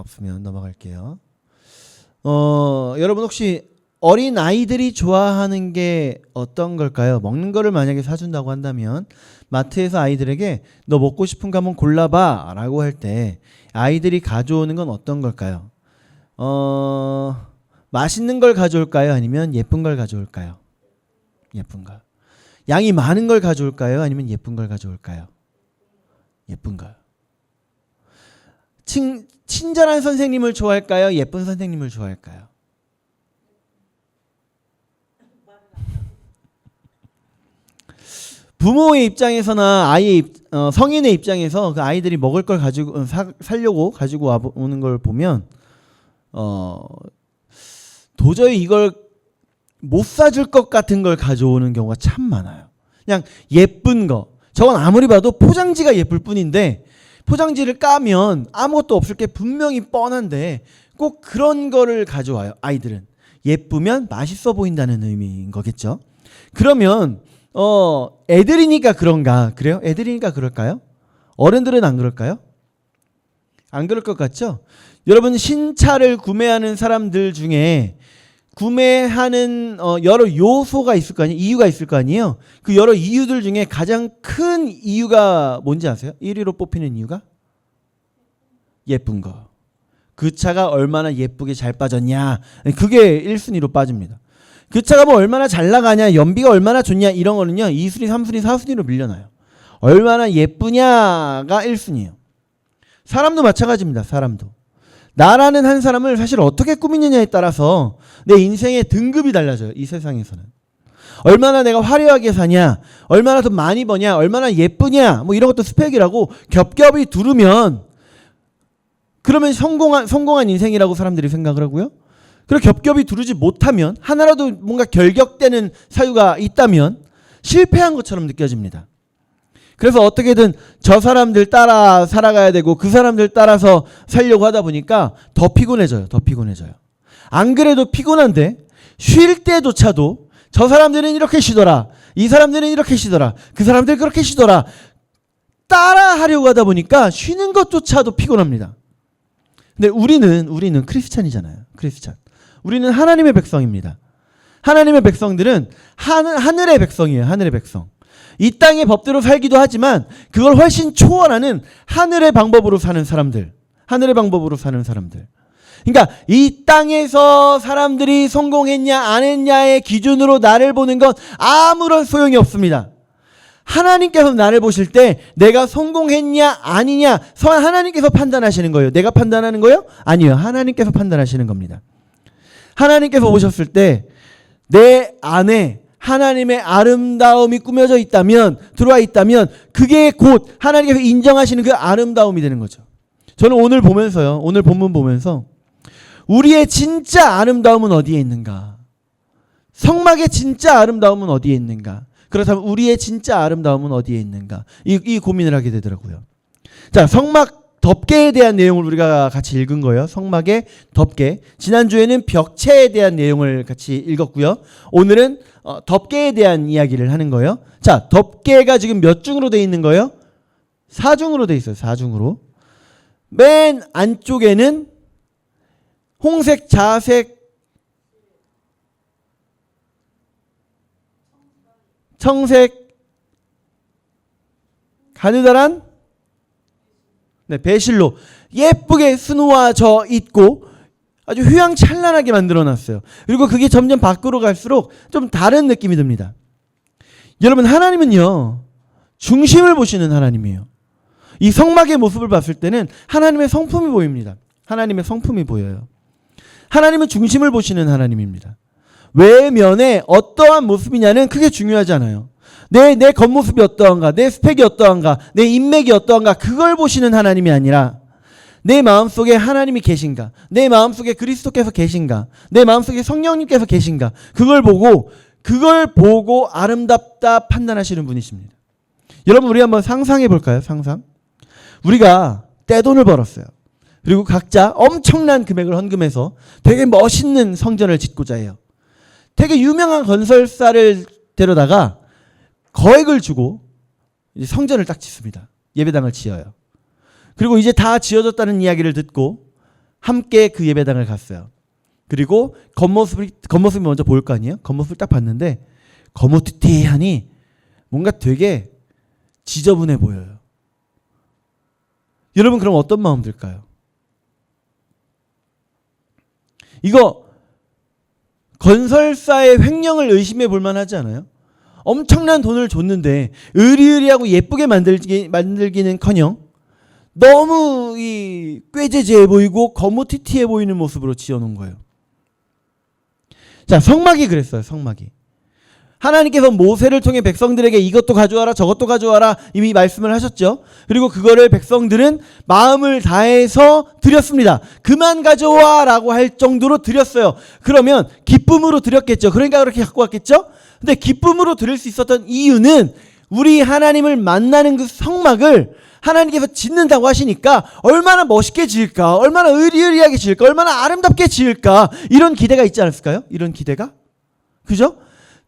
없으면 넘어갈게요. 여러분 혹시 어린 아이들이 좋아하는 게 어떤 걸까요? 먹는 거를 만약에 사준다고 한다면 마트에서 아이들에게 너 먹고 싶은 거 한번 골라봐 라고 할 때 아이들이 가져오는 건 어떤 걸까요? 맛있는 걸 가져올까요? 아니면 예쁜 걸 가져올까요? 예쁜 거. 양이 많은 걸 가져올까요? 아니면 예쁜 걸 가져올까요? 예쁜 거. 친절한 선생님을 좋아할까요? 예쁜 선생님을 좋아할까요? 부모의 입장에서나 성인의 입장에서 그 아이들이 먹을 걸 가지고 살려고 가지고 오는 걸 보면 도저히 이걸 못 사줄 것 같은 걸 가져오는 경우가 참 많아요. 그냥 예쁜 거. 저건 아무리 봐도 포장지가 예쁠 뿐인데 포장지를 까면 아무것도 없을 게 분명히 뻔한데 꼭 그런 거를 가져와요. 아이들은. 예쁘면 맛있어 보인다는 의미인 거겠죠. 그러면 애들이니까 그런가? 그래요? 애들이니까 그럴까요? 어른들은 안 그럴까요? 안 그럴 것 같죠? 여러분 신차를 구매하는 사람들 중에 구매하는 여러 요소가 있을 거 아니에요? 이유가 있을 거 아니에요? 그 여러 이유들 중에 가장 큰 이유가 뭔지 아세요? 1위로 뽑히는 이유가? 예쁜 거. 그 차가 얼마나 예쁘게 잘 빠졌냐. 그게 1순위로 빠집니다. 그 차가 뭐 얼마나 잘 나가냐, 연비가 얼마나 좋냐 이런 거는요 2순위, 3순위, 4순위로 밀려나요. 얼마나 예쁘냐가 1순위예요. 사람도 마찬가지입니다. 사람도. 나라는 한 사람을 사실 어떻게 꾸미느냐에 따라서 내 인생의 등급이 달라져요. 이 세상에서는. 얼마나 내가 화려하게 사냐, 얼마나 더 많이 버냐, 얼마나 예쁘냐 뭐 이런 것도 스펙이라고 겹겹이 두르면 그러면 성공한 인생이라고 사람들이 생각을 하고요. 그리고 겹겹이 두르지 못하면 하나라도 뭔가 결격되는 사유가 있다면 실패한 것처럼 느껴집니다. 그래서 어떻게든 저 사람들 따라 살아가야 되고 그 사람들 따라서 살려고 하다 보니까 더 피곤해져요. 더 피곤해져요. 안 그래도 피곤한데 쉴 때조차도 저 사람들은 이렇게 쉬더라. 이 사람들은 이렇게 쉬더라. 그 사람들 그렇게 쉬더라. 따라 하려고 하다 보니까 쉬는 것조차도 피곤합니다. 근데 우리는 크리스찬이잖아요. 크리스찬. 우리는 하나님의 백성입니다. 하나님의 백성들은 하늘의 백성이에요. 하늘의 백성. 이 땅의 법대로 살기도 하지만 그걸 훨씬 초월하는 하늘의 방법으로 사는 사람들. 하늘의 방법으로 사는 사람들. 그러니까 이 땅에서 사람들이 성공했냐 안 했냐의 기준으로 나를 보는 건 아무런 소용이 없습니다. 하나님께서 나를 보실 때 내가 성공했냐 아니냐 하나님께서 판단하시는 거예요. 내가 판단하는 거예요? 아니요. 하나님께서 판단하시는 겁니다. 하나님께서 보셨을 때 내 안에 하나님의 아름다움이 꾸며져 있다면, 들어와 있다면 그게 곧 하나님께서 인정하시는 그 아름다움이 되는 거죠. 저는 오늘 보면서요, 오늘 본문 보면서 우리의 진짜 아름다움은 어디에 있는가? 성막의 진짜 아름다움은 어디에 있는가? 그렇다면 우리의 진짜 아름다움은 어디에 있는가? 이 고민을 하게 되더라고요. 자, 성막 덮개에 대한 내용을 우리가 같이 읽은 거예요. 성막의 덮개. 지난주에는 벽체에 대한 내용을 같이 읽었고요. 오늘은 덮개에 대한 이야기를 하는 거예요. 자, 덮개가 지금 몇 중으로 되어 있는 거예요? 4중으로 되어 있어요. 4중으로. 맨 안쪽에는 홍색, 자색, 청색, 가느다란 배실로 예쁘게 수놓아져 있고 아주 휘황찬란하게 만들어놨어요. 그리고 그게 점점 밖으로 갈수록 좀 다른 느낌이 듭니다. 여러분, 하나님은요 중심을 보시는 하나님이에요. 이 성막의 모습을 봤을 때는 하나님의 성품이 보입니다. 하나님의 성품이 보여요. 하나님은 중심을 보시는 하나님입니다. 외면에 어떠한 모습이냐는 크게 중요하지 않아요. 내 겉모습이 어떠한가, 내 스펙이 어떠한가, 내 인맥이 어떠한가 그걸 보시는 하나님이 아니라 내 마음속에 하나님이 계신가, 내 마음속에 그리스도께서 계신가, 내 마음속에 성령님께서 계신가 그걸 보고 아름답다 판단하시는 분이십니다. 여러분, 우리 한번 상상해 볼까요? 상상. 우리가 떼돈을 벌었어요. 그리고 각자 엄청난 금액을 헌금해서 되게 멋있는 성전을 짓고자 해요. 되게 유명한 건설사를 데려다가 거액을 주고 이제 성전을 딱 짓습니다. 예배당을 지어요. 그리고 이제 다 지어졌다는 이야기를 듣고 함께 그 예배당을 갔어요. 그리고 겉모습이 먼저 보일 거 아니에요? 겉모습을 딱 봤는데 거무튀튀하니 뭔가 되게 지저분해 보여요. 여러분 그럼 어떤 마음 들까요? 이거 건설사의 횡령을 의심해 볼 만하지 않아요? 엄청난 돈을 줬는데 으리으리하고 예쁘게 만들기는커녕 너무 이 꾀재재해 보이고 거무튀튀해 보이는 모습으로 지어놓은 거예요. 자, 성막이 그랬어요. 성막이. 하나님께서 모세를 통해 백성들에게 이것도 가져와라 저것도 가져와라 이미 말씀을 하셨죠. 그리고 그거를 백성들은 마음을 다해서 드렸습니다. 그만 가져와 라고 할 정도로 드렸어요. 그러면 기쁨으로 드렸겠죠. 그러니까 그렇게 갖고 왔겠죠. 근데 기쁨으로 드릴 수 있었던 이유는 우리 하나님을 만나는 그 성막을 하나님께서 짓는다고 하시니까 얼마나 멋있게 지을까, 얼마나 의리의리하게 지을까, 얼마나 아름답게 지을까 이런 기대가 있지 않았을까요? 이런 기대가? 그죠?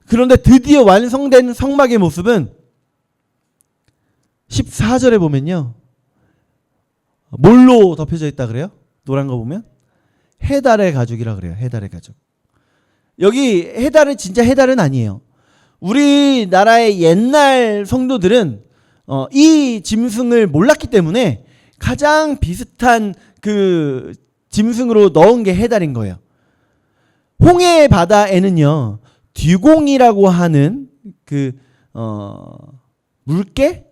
그런데 드디어 완성된 성막의 모습은 14절에 보면요. 뭘로 덮여져 있다 그래요? 노란 거 보면? 해달의 가죽이라 그래요. 해달의 가죽. 여기 해달은 진짜 해달은 아니에요. 우리나라의 옛날 성도들은 이 짐승을 몰랐기 때문에 가장 비슷한 그 짐승으로 넣은 게 해달인 거예요. 홍해 바다에는요. 듀공이라고 하는 그 물개,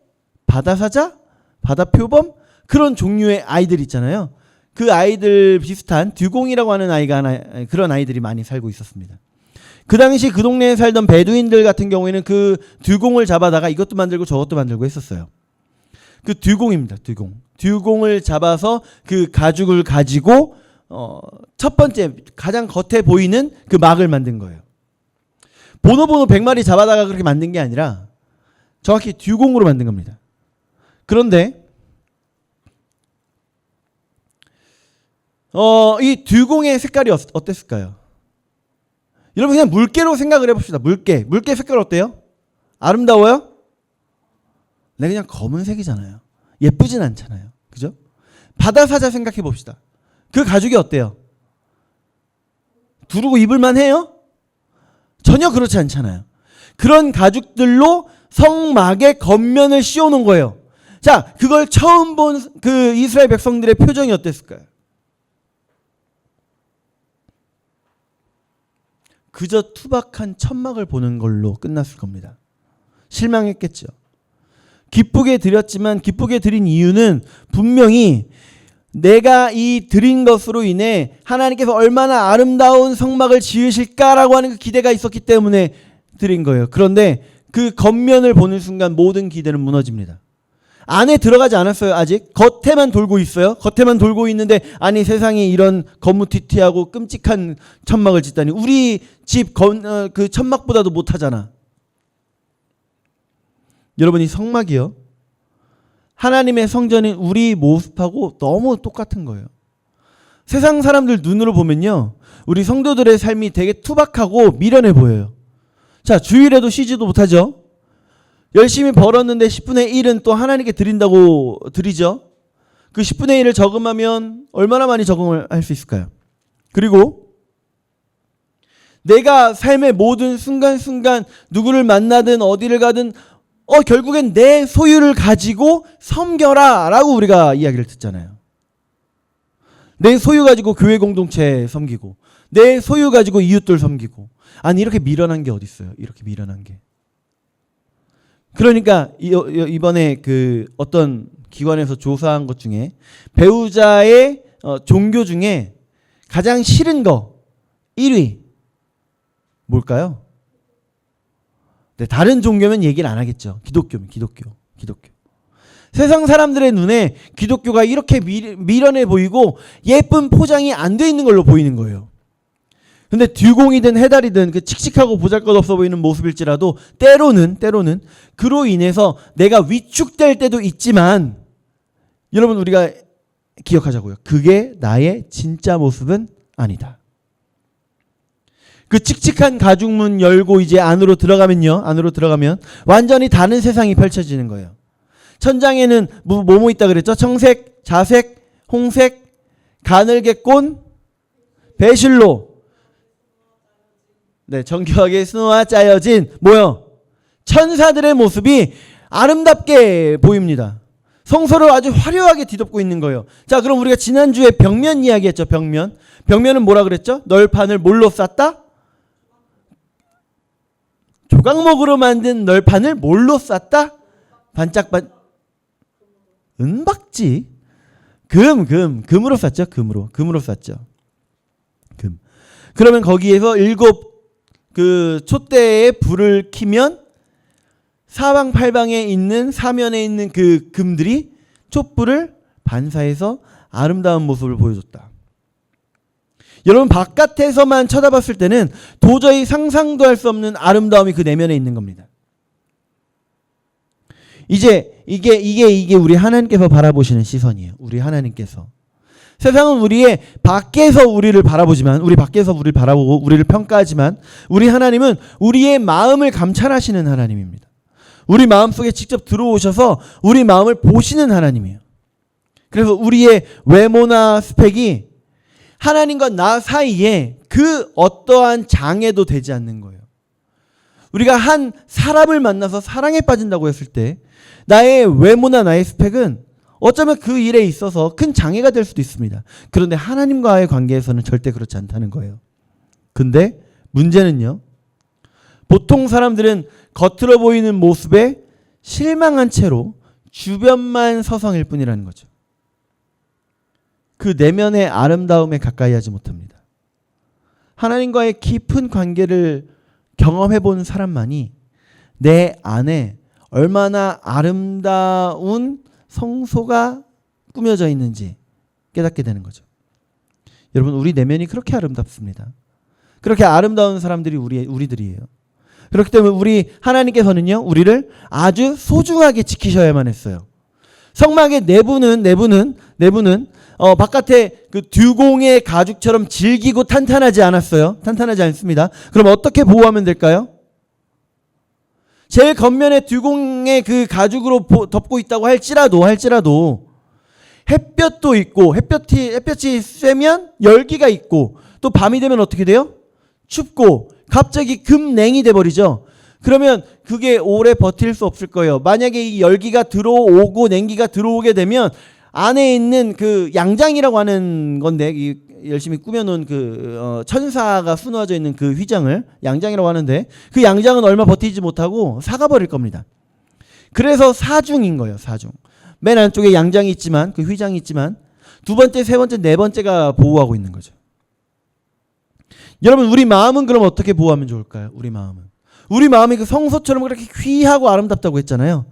바다사자, 바다표범 그런 종류의 아이들 있잖아요. 그 아이들 비슷한 듀공이라고 하는 그런 아이들이 많이 살고 있었습니다. 그 당시 그 동네에 살던 베두인들 같은 경우에는 그 듀공을 잡아다가 이것도 만들고 저것도 만들고 했었어요. 그 듀공입니다. 듀공을 잡아서 그 가죽을 가지고 첫 번째 가장 겉에 보이는 그 막을 만든 거예요. 보노보노 100마리 잡아다가 그렇게 만든 게 아니라 정확히 듀공으로 만든 겁니다. 그런데 이 듀공의 색깔이 어땠을까요? 여러분 그냥 물개로 생각을 해봅시다. 물개 색깔 어때요? 아름다워요? 네, 그냥 검은색이잖아요. 예쁘진 않잖아요. 그죠? 바다사자 생각해 봅시다. 그 가죽이 어때요? 두르고 입을만 해요? 전혀 그렇지 않잖아요. 그런 가죽들로 성막의 겉면을 씌워놓은 거예요. 자, 그걸 처음 본 그 이스라엘 백성들의 표정이 어땠을까요? 그저 투박한 천막을 보는 걸로 끝났을 겁니다. 실망했겠죠. 기쁘게 드렸지만 기쁘게 드린 이유는 분명히 내가 이 드린 것으로 인해 하나님께서 얼마나 아름다운 성막을 지으실까라고 하는 그 기대가 있었기 때문에 드린 거예요. 그런데 그 겉면을 보는 순간 모든 기대는 무너집니다. 안에 들어가지 않았어요. 아직 겉에만 돌고 있어요. 겉에만 돌고 있는데 아니 세상에 이런 거무튀튀하고 끔찍한 천막을 짓다니 우리 집 그 천막보다도 못하잖아. 여러분 이 성막이요. 하나님의 성전인 우리 모습하고 너무 똑같은 거예요. 세상 사람들 눈으로 보면요. 우리 성도들의 삶이 되게 투박하고 미련해 보여요. 자, 주일에도 쉬지도 못하죠. 열심히 벌었는데 10분의 1은 또 하나님께 드린다고 드리죠. 그 10분의 1을 저금하면 얼마나 많이 저금을 할 수 있을까요? 그리고 내가 삶의 모든 순간순간 누구를 만나든 어디를 가든 결국엔 내 소유를 가지고 섬겨라 라고 우리가 이야기를 듣잖아요. 내 소유 가지고 교회 공동체 섬기고 내 소유 가지고 이웃들 섬기고 아니 이렇게 미련한 게 어디 있어요. 이렇게 미련한 게. 그러니까 이번에 그 어떤 기관에서 조사한 것 중에 배우자의 종교 중에 가장 싫은 거 1위 뭘까요? 네, 다른 종교면 얘기를 안 하겠죠. 기독교면 기독교. 세상 사람들의 눈에 기독교가 이렇게 미련해 보이고 예쁜 포장이 안 돼 있는 걸로 보이는 거예요. 근데 듀공이든 해달이든 그 칙칙하고 보잘것없어 보이는 모습일지라도 때로는 그로 인해서 내가 위축될 때도 있지만 여러분 우리가 기억하자고요. 그게 나의 진짜 모습은 아니다. 그 칙칙한 가죽문 열고 이제 안으로 들어가면 완전히 다른 세상이 펼쳐지는 거예요. 천장에는 뭐뭐 있다 그랬죠? 청색, 자색, 홍색, 가늘게 꼰 배실로 네, 정교하게 수놓아 짜여진 뭐요? 천사들의 모습이 아름답게 보입니다. 성소를 아주 화려하게 뒤덮고 있는 거예요. 자, 그럼 우리가 지난주에 벽면 이야기했죠. 벽면. 벽면은 뭐라 그랬죠? 널판을 뭘로 쌌다? 조각목으로 만든 널판을 뭘로 쌌다? 은박지. 금으로 쌌죠. 금으로 쌌죠. 금. 그러면 거기에서 7 그 촛대에 불을 켜면 사방팔방에 있는 사면에 있는 그 금들이 촛불을 반사해서 아름다운 모습을 보여줬다. 여러분 바깥에서만 쳐다봤을 때는 도저히 상상도 할 수 없는 아름다움이 그 내면에 있는 겁니다. 이제 이게 우리 하나님께서 바라보시는 시선이에요. 우리 하나님께서. 세상은 우리의 밖에서 우리를 바라보지만, 우리 밖에서 우리를 바라보고 우리를 평가하지만, 우리 하나님은 우리의 마음을 감찰하시는 하나님입니다. 우리 마음속에 직접 들어오셔서 우리 마음을 보시는 하나님이에요. 그래서 우리의 외모나 스펙이 하나님과 나 사이에 그 어떠한 장애도 되지 않는 거예요. 우리가 한 사람을 만나서 사랑에 빠진다고 했을 때 나의 외모나 나의 스펙은 어쩌면 그 일에 있어서 큰 장애가 될 수도 있습니다. 그런데 하나님과의 관계에서는 절대 그렇지 않다는 거예요. 근데 문제는요. 보통 사람들은 겉으로 보이는 모습에 실망한 채로 주변만 서성일 뿐이라는 거죠. 그 내면의 아름다움에 가까이 하지 못합니다. 하나님과의 깊은 관계를 경험해 본 사람만이 내 안에 얼마나 아름다운 성소가 꾸며져 있는지 깨닫게 되는 거죠. 여러분 우리 내면이 그렇게 아름답습니다. 그렇게 아름다운 사람들이 우리들이에요. 그렇기 때문에 우리 하나님께서는요 우리를 아주 소중하게 지키셔야만 했어요. 성막의 내부는 바깥에 그 듀공의 가죽처럼 질기고 탄탄하지 않았어요. 탄탄하지 않습니다. 그럼 어떻게 보호하면 될까요? 제일 겉면에 듀공의 그 가죽으로 덮고 있다고 할지라도 햇볕도 있고 햇볕이 쐬면 열기가 있고 또 밤이 되면 어떻게 돼요? 춥고 갑자기 급냉이 돼버리죠. 그러면 그게 오래 버틸 수 없을 거예요. 만약에 이 열기가 들어오고 냉기가 들어오게 되면 안에 있는 그 양장이라고 하는 건데 이 열심히 꾸며놓은 그 천사가 수놓아져 있는 그 휘장을 양장이라고 하는데 그 양장은 얼마 버티지 못하고 사가버릴 겁니다. 그래서 사중인 거예요. 사중. 맨 안쪽에 양장이 있지만 그 휘장이 있지만 두 번째, 세 번째, 네 번째가 보호하고 있는 거죠. 여러분 우리 마음은 그럼 어떻게 보호하면 좋을까요? 우리 마음이 그 성소처럼 그렇게 귀하고 아름답다고 했잖아요.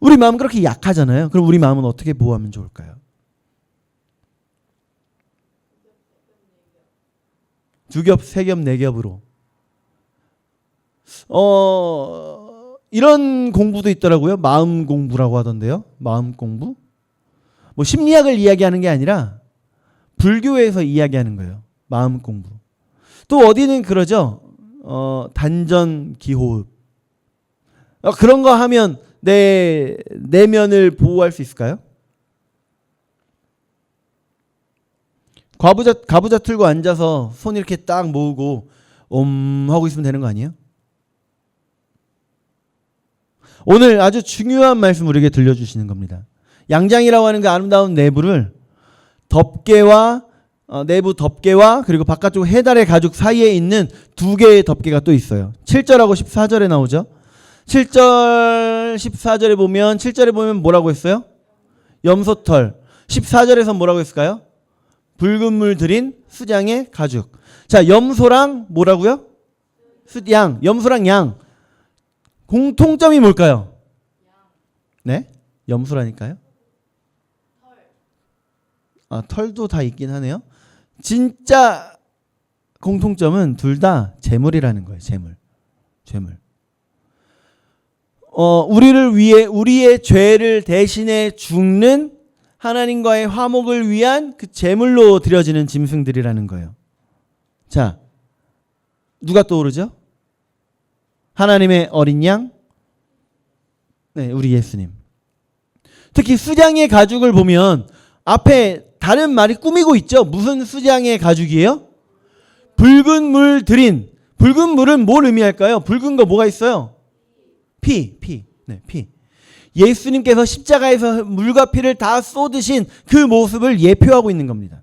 우리 마음은 그렇게 약하잖아요. 그럼 우리 마음은 어떻게 보호하면 좋을까요? 두 겹, 세 겹, 네 겹으로. 이런 공부도 있더라고요. 마음 공부라고 하던데요. 마음 공부. 뭐 심리학을 이야기하는 게 아니라 불교에서 이야기하는 거예요. 마음 공부. 또 어디는 그러죠. 단전 기호흡. 그런 거 하면 내 내면을 보호할 수 있을까요? 가부좌 틀고 앉아서 손 이렇게 딱 모으고 하고 있으면 되는 거 아니에요? 오늘 아주 중요한 말씀 우리에게 들려주시는 겁니다. 양장이라고 하는 그 아름다운 내부를 내부 덮개와 그리고 바깥쪽 해달의 가죽 사이에 있는 두 개의 덮개가 또 있어요. 7절하고 14절에 나오죠. 7절 14절에 보면 7절에 보면 뭐라고 했어요? 염소털. 14절에서 뭐라고 했을까요? 붉은 물 들인 수장의 가죽. 자, 염소랑 뭐라고요? 양. 염소랑 양. 공통점이 뭘까요? 네? 염소라니까요. 털도 다 있긴 하네요. 진짜 공통점은 둘 다 재물이라는 거예요. 재물. 우리를 위해 우리의 죄를 대신해 죽는 하나님과의 화목을 위한 그 제물로 드려지는 짐승들이라는 거예요. 자, 누가 떠오르죠? 하나님의 어린 양? 네, 우리 예수님. 특히 수장의 가죽을 보면 앞에 다른 말이 꾸미고 있죠. 무슨 수장의 가죽이에요? 붉은 물 들인. 붉은 물은 뭘 의미할까요? 붉은 거 뭐가 있어요? 피. 네, 피. 예수님께서 십자가에서 물과 피를 다 쏟으신 그 모습을 예표하고 있는 겁니다.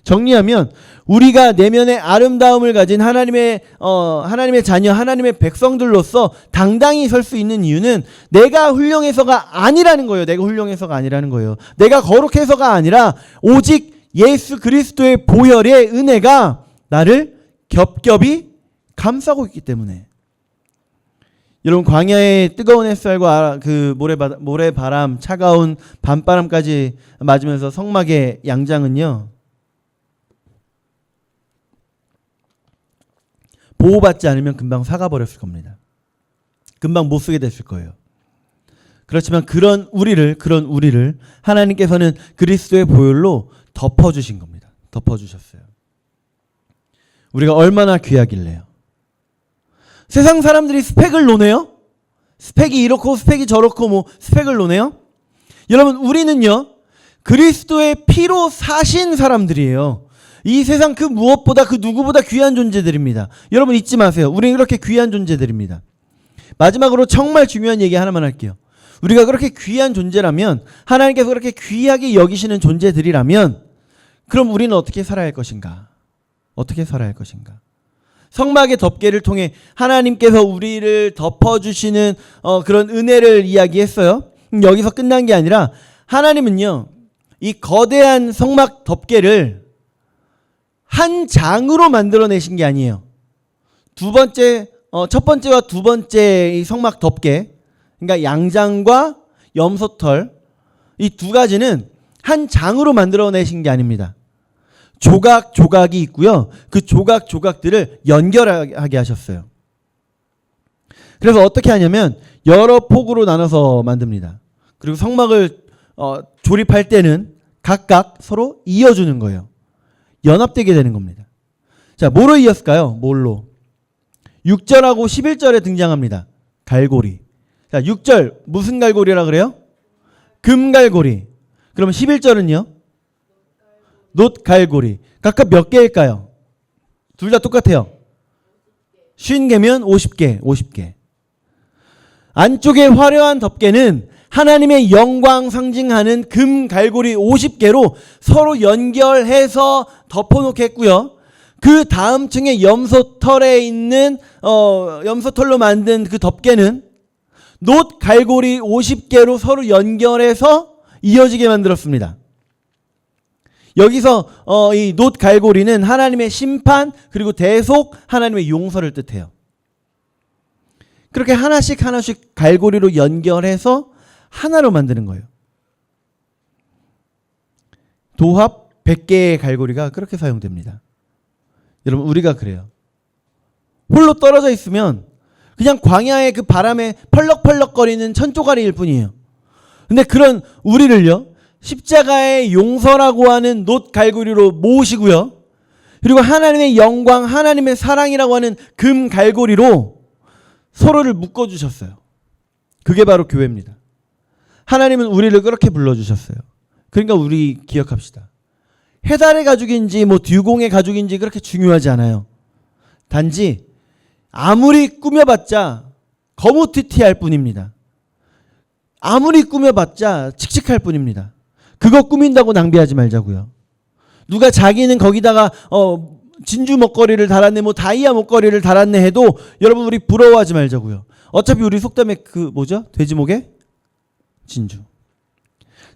정리하면 우리가 내면의 아름다움을 가진 하나님의 자녀, 하나님의 백성들로서 당당히 설 수 있는 이유는 내가 훌륭해서가 아니라는 거예요. 내가 훌륭해서가 아니라는 거예요. 내가 거룩해서가 아니라 오직 예수 그리스도의 보혈의 은혜가 나를 겹겹이 감싸고 있기 때문에. 여러분, 광야의 뜨거운 햇살과 그 모래바람, 차가운 밤바람까지 맞으면서 성막의 양장은요, 보호받지 않으면 금방 사가버렸을 겁니다. 금방 못 쓰게 됐을 거예요. 그렇지만 그런 우리를 하나님께서는 그리스도의 보혈로 덮어주신 겁니다. 덮어주셨어요. 우리가 얼마나 귀하길래요. 세상 사람들이 스펙을 노네요. 스펙이 이렇고 스펙이 저렇고 뭐 스펙을 노네요. 여러분, 우리는요, 그리스도의 피로 사신 사람들이에요. 이 세상 그 무엇보다 그 누구보다 귀한 존재들입니다. 여러분, 잊지 마세요. 우리는 그렇게 귀한 존재들입니다. 마지막으로 정말 중요한 얘기 하나만 할게요. 우리가 그렇게 귀한 존재라면, 하나님께서 그렇게 귀하게 여기시는 존재들이라면, 그럼 우리는 어떻게 살아야 할 것인가? 어떻게 살아야 할 것인가? 성막의 덮개를 통해 하나님께서 우리를 덮어주시는 그런 은혜를 이야기했어요. 여기서 끝난 게 아니라 하나님은요, 이 거대한 성막 덮개를 한 장으로 만들어내신 게 아니에요. 첫 번째와 두 번째 이 성막 덮개, 그러니까 양장과 염소털, 이 두 가지는 한 장으로 만들어내신 게 아닙니다. 조각조각이 있고요. 그 조각조각들을 연결하게 하셨어요. 그래서 어떻게 하냐면 여러 폭으로 나눠서 만듭니다. 그리고 성막을 조립할 때는 각각 서로 이어주는 거예요. 연합되게 되는 겁니다. 자, 뭐로 이었을까요? 뭘로? 6절하고 11절에 등장합니다. 갈고리. 자, 6절 무슨 갈고리라 그래요? 금갈고리. 그럼 11절은요? 놋갈고리. 각각 몇 개일까요? 둘 다 똑같아요. 50개면 50개. 안쪽에 화려한 덮개는 하나님의 영광 상징하는 금갈고리 50개로 서로 연결해서 덮어놓겠고요. 그 다음 층에 염소털에 있는 염소털로 만든 그 덮개는 놋갈고리 50개로 서로 연결해서 이어지게 만들었습니다. 여기서 이 놋갈고리는 하나님의 심판 그리고 대속, 하나님의 용서를 뜻해요. 그렇게 하나씩 갈고리로 연결해서 하나로 만드는 거예요. 도합 100개의 갈고리가 그렇게 사용됩니다. 여러분, 우리가 그래요. 홀로 떨어져 있으면 그냥 광야의 그 바람에 펄럭펄럭거리는 천조가리일 뿐이에요. 근데 그런 우리를요, 십자가의 용서라고 하는 놋갈고리로 모으시고요, 그리고 하나님의 영광, 하나님의 사랑이라고 하는 금갈고리로 서로를 묶어주셨어요. 그게 바로 교회입니다. 하나님은 우리를 그렇게 불러주셨어요. 그러니까 우리 기억합시다. 해달의 가죽인지 뭐 듀공의 가죽인지 그렇게 중요하지 않아요. 단지 아무리 꾸며봤자 거무튀튀할 뿐입니다. 아무리 꾸며봤자 칙칙할 뿐입니다. 그거 꾸민다고 낭비하지 말자고요. 누가 자기는 거기다가 진주 목걸이를 달았네, 뭐 다이아 목걸이를 달았네 해도 여러분, 우리 부러워하지 말자고요. 어차피 우리 속담에 그 뭐죠? 돼지목에 진주.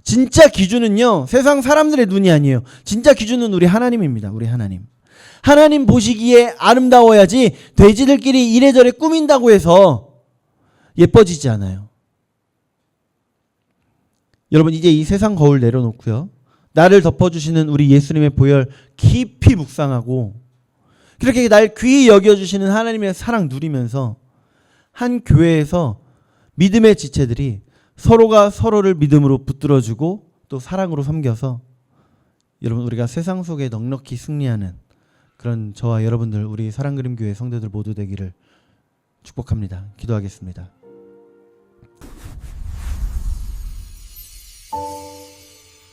진짜 기준은요, 세상 사람들의 눈이 아니에요. 진짜 기준은 우리 하나님입니다. 우리 하나님. 하나님 보시기에 아름다워야지 돼지들끼리 이래저래 꾸민다고 해서 예뻐지지 않아요. 여러분, 이제 이 세상 거울 내려놓고요, 나를 덮어주시는 우리 예수님의 보혈 깊이 묵상하고 그렇게 날 귀히 여겨주시는 하나님의 사랑 누리면서 한 교회에서 믿음의 지체들이 서로가 서로를 믿음으로 붙들어주고 또 사랑으로 섬겨서 여러분, 우리가 세상 속에 넉넉히 승리하는 그런 저와 여러분들, 우리 사랑그림교회 성도들 모두 되기를 축복합니다. 기도하겠습니다.